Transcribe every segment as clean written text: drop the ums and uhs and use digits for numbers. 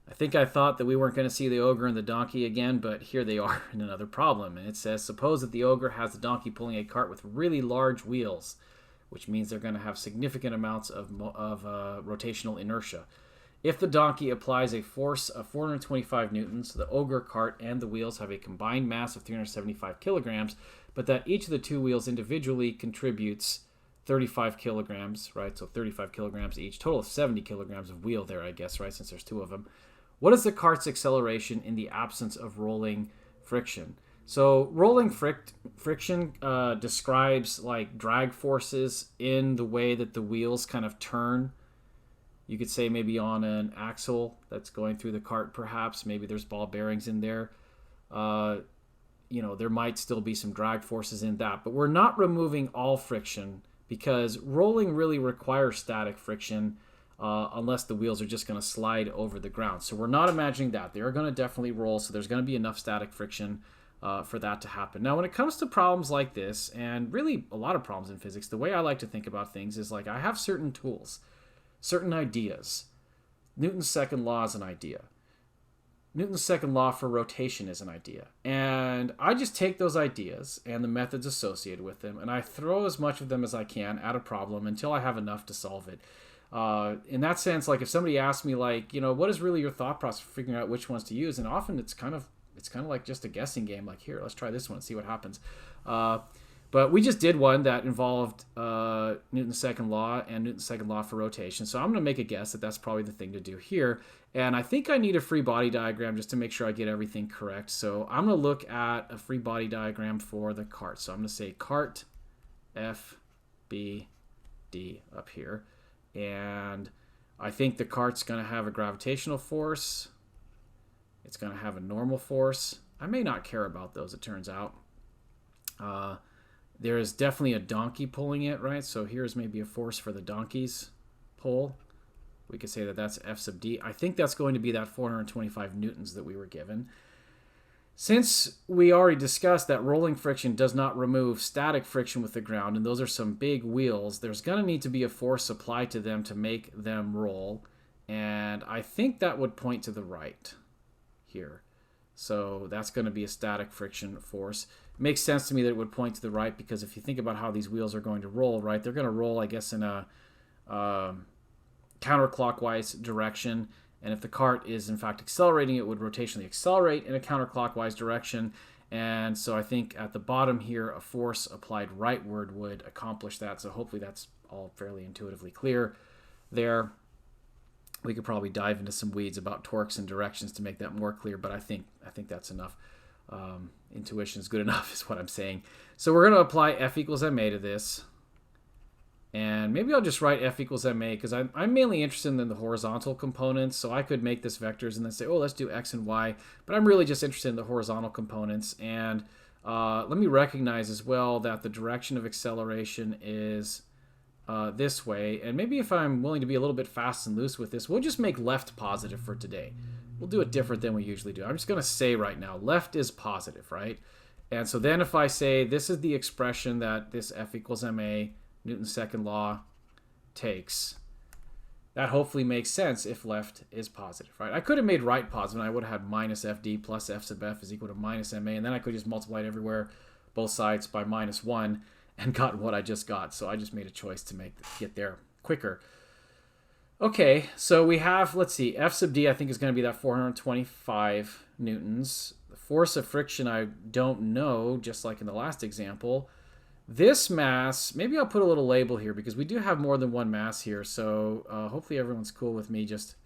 I think I thought that we weren't going to see the ogre and the donkey again, but here they are in another problem. And it says, suppose that the ogre has the donkey pulling a cart with really large wheels, which means they're going to have significant amounts of rotational inertia. If the donkey applies a force of 425 newtons, the ogre cart and the wheels have a combined mass of 375 kilograms, but that each of the two wheels individually contributes 35 kilograms, right? So 35 kilograms each, total of 70 kilograms of wheel there, I guess, right? Since there's two of them. What is the cart's acceleration in the absence of rolling friction? So rolling friction describes like drag forces in the way that the wheels kind of turn. You could say maybe on an axle that's going through the cart, perhaps. Maybe there's ball bearings in there. There might still be some drag forces in that. But we're not removing all friction because rolling really requires static friction unless the wheels are just going to slide over the ground. So we're not imagining that. They are going to definitely roll, so there's going to be enough static friction for that to happen. Now, when it comes to problems like this, and really a lot of problems in physics, the way I like to think about things is like I have certain tools, certain ideas. Newton's second law is an idea. Newton's second law for rotation is an idea. And I just take those ideas and the methods associated with them, and I throw as much of them as I can at a problem until I have enough to solve it. In that sense, like if somebody asks me, like, what is really your thought process for figuring out which ones to use, and often it's kind of like just a guessing game. Like, here, let's try this one and see what happens. But we just did one that involved Newton's second law and Newton's second law for rotation. So I'm going to make a guess that that's probably the thing to do here. And I think I need a free body diagram just to make sure I get everything correct. So I'm going to look at a free body diagram for the cart. So I'm going to say cart F, B, D up here. And I think the cart's going to have a gravitational force. It's going to have a normal force. I may not care about those, it turns out. There is definitely a donkey pulling it, right? So here's maybe a force for the donkey's pull. We could say that that's F sub D. I think that's going to be that 425 newtons that we were given. Since we already discussed that rolling friction does not remove static friction with the ground, and those are some big wheels, there's going to need to be a force applied to them to make them roll. And I think that would point to the right here. So that's going to be a static friction force. It makes sense to me that it would point to the right because if you think about how these wheels are going to roll, right, they're going to roll, I guess, in a counterclockwise direction. And if the cart is, in fact, accelerating, it would rotationally accelerate in a counterclockwise direction. And so I think at the bottom here, a force applied rightward would accomplish that. So hopefully that's all fairly intuitively clear there. We could probably dive into some weeds about torques and directions to make that more clear, but I think that's enough. Intuition is good enough is what I'm saying. So we're going to apply F equals ma to this. And maybe I'll just write F equals ma because I'm mainly interested in the horizontal components. So I could make this vectors and then say, oh, let's do x and y. But I'm really just interested in the horizontal components. And let me recognize as well that the direction of acceleration is this way. And maybe if I'm willing to be a little bit fast and loose with this, we'll just make left positive for today. We'll do it different than we usually do. I'm just going to say right now, left is positive, right? And so then if I say this is the expression that this F equals ma, Newton's second law, takes, that hopefully makes sense if left is positive, right? I could have made right positive, and I would have had minus FD plus F sub F is equal to minus ma, and then I could just multiply it everywhere, both sides by minus 1, and got what I just got. So I just made a choice to get there quicker. Okay, so we have, let's see, F sub D I think is going to be that 425 newtons. The force of friction I don't know, just like in the last example. This mass, maybe I'll put a little label here because we do have more than one mass here. So hopefully everyone's cool with me just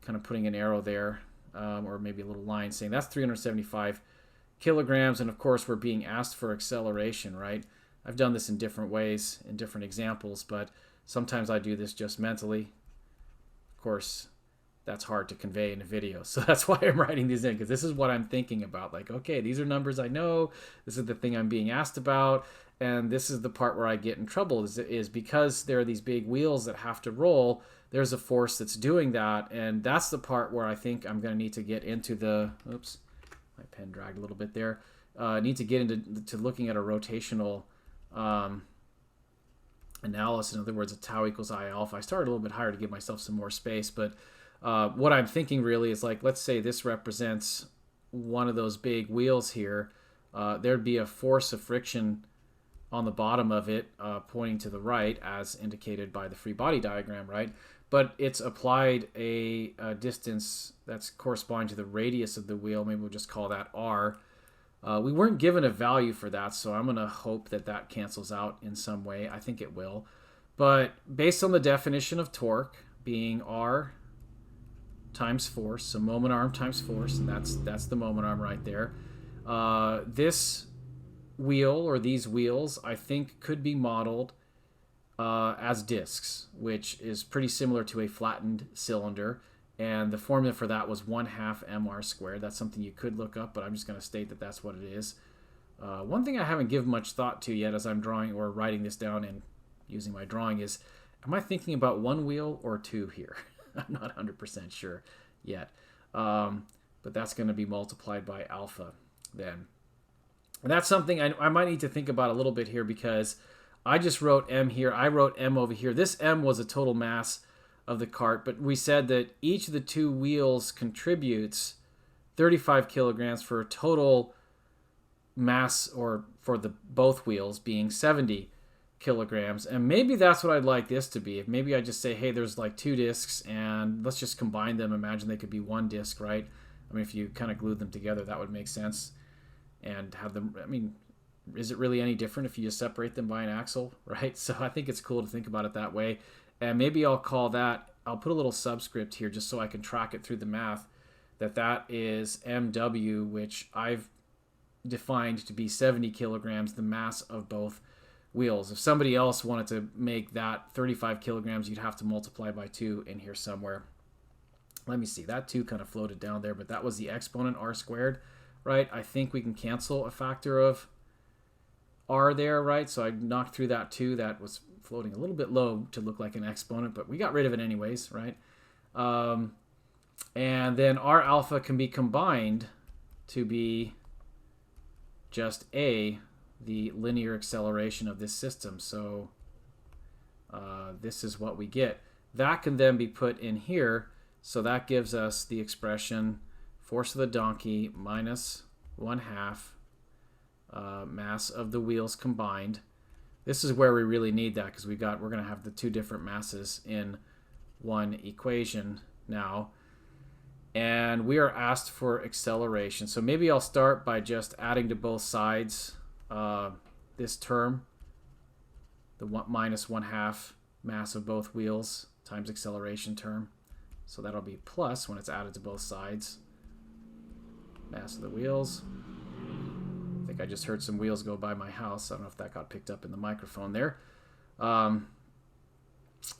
kind of putting an arrow there or maybe a little line saying that's 375 kilograms. And of course, we're being asked for acceleration, right? I've done this in different ways, in different examples, but sometimes I do this just mentally. Of course, that's hard to convey in a video. So that's why I'm writing these in, because this is what I'm thinking about. Like, okay, these are numbers I know. This is the thing I'm being asked about. And this is the part where I get in trouble is because there are these big wheels that have to roll, there's a force that's doing that. And that's the part where I think I'm going to need to get into the, oops, my pen dragged a little bit there. Need to get into looking at a rotational analysis. In other words, a tau equals I alpha. I started a little bit higher to give myself some more space, but What I'm thinking really is like, let's say this represents one of those big wheels here. There'd be a force of friction on the bottom of it, pointing to the right, as indicated by the free body diagram, right? But it's applied a distance that's corresponding to the radius of the wheel. Maybe we'll just call that R. We weren't given a value for that, so I'm going to hope that that cancels out in some way. I think it will. But based on the definition of torque being R times force, so moment arm times force, and that's the moment arm right there. This wheel, or these wheels, I think could be modeled as discs, which is pretty similar to a flattened cylinder. And the formula for that was 1/2 mr squared. That's something you could look up, but I'm just going to state that that's what it is. One thing I haven't given much thought to yet as I'm drawing or writing this down and using my drawing is, am I thinking about one wheel or two here? I'm not 100% sure yet. But that's going to be multiplied by alpha then. And that's something I might need to think about a little bit here, because I just wrote M here. I wrote M over here. This M was a total mass of the cart, but we said that each of the two wheels contributes 35 kilograms for a total mass, or for the both wheels being 70 kilograms. And maybe that's what I'd like this to be. If maybe I just say, hey, there's like two discs and let's just combine them. Imagine they could be one disc, right? I mean, if you kind of glued them together, that would make sense. And have them, I mean, is it really any different if you just separate them by an axle, right? So I think it's cool to think about it that way. And maybe I'll call that, I'll put a little subscript here just so I can track it through the math, that is MW, which I've defined to be 70 kilograms, the mass of both wheels. If somebody else wanted to make that 35 kilograms, you'd have to multiply by 2 in here somewhere. Let me see, that 2 kind of floated down there, but that was the exponent R squared, right? I think we can cancel a factor of R there, right? So I knocked through that 2. That was floating a little bit low to look like an exponent, but we got rid of it anyways, right? And then R alpha can be combined to be just A, the linear acceleration of this system. So this is what we get. That can then be put in here. So that gives us the expression force of the donkey minus 1/2 mass of the wheels combined. This is where we really need that, because we're going to have the two different masses in one equation now. And we are asked for acceleration. So maybe I'll start by just adding to both sides this term, the minus 1/2 mass of both wheels times acceleration term. So that'll be plus when it's added to both sides. Mass of the wheels. I think I just heard some wheels go by my house. I don't know if that got picked up in the microphone there.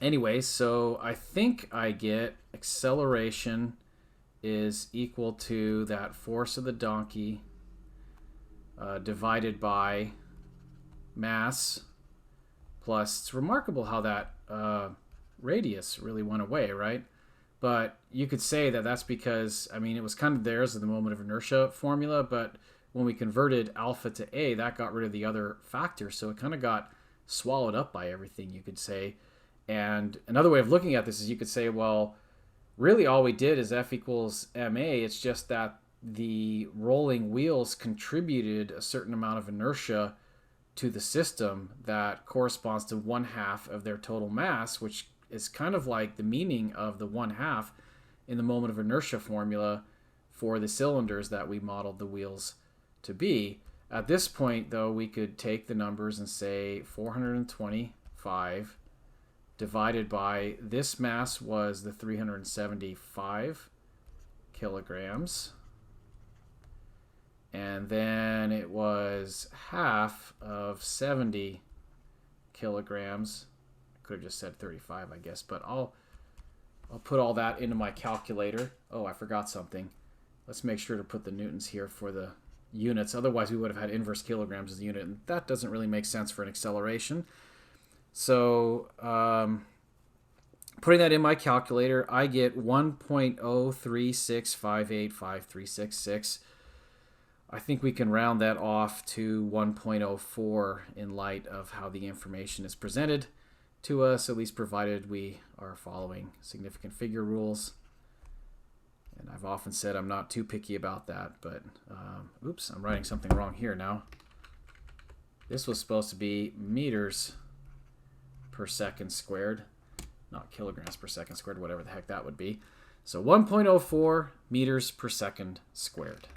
Anyway, so I think I get acceleration is equal to that force of the donkey divided by mass plus, it's remarkable how that radius really went away, right? But you could say that that's because, I mean, it was kind of there as the moment of inertia formula, but when we converted alpha to A, that got rid of the other factor, so it kind of got swallowed up by everything, you could say. And another way of looking at this is you could say, well, really all we did is F equals ma. It's just that the rolling wheels contributed a certain amount of inertia to the system that corresponds to 1/2 of their total mass, which is kind of like the meaning of the 1/2 in the moment of inertia formula for the cylinders that we modeled the wheels to be. At this point, though, we could take the numbers and say 425 divided by, this mass was the 375 kilograms, and then it was half of 70 kilograms. I could have just said 35, I guess, but I'll put all that into my calculator. Oh, I forgot something. Let's make sure to put the newtons here for the units. Otherwise, we would have had inverse kilograms as the unit, and that doesn't really make sense for an acceleration. So putting that in my calculator, I get 1.036585366. I think we can round that off to 1.04 in light of how the information is presented to us, at least provided we are following significant figure rules. I've often said I'm not too picky about that, but oops, I'm writing something wrong here now. This was supposed to be meters per second squared, not kilograms per second squared, whatever the heck that would be. So 1.04 meters per second squared.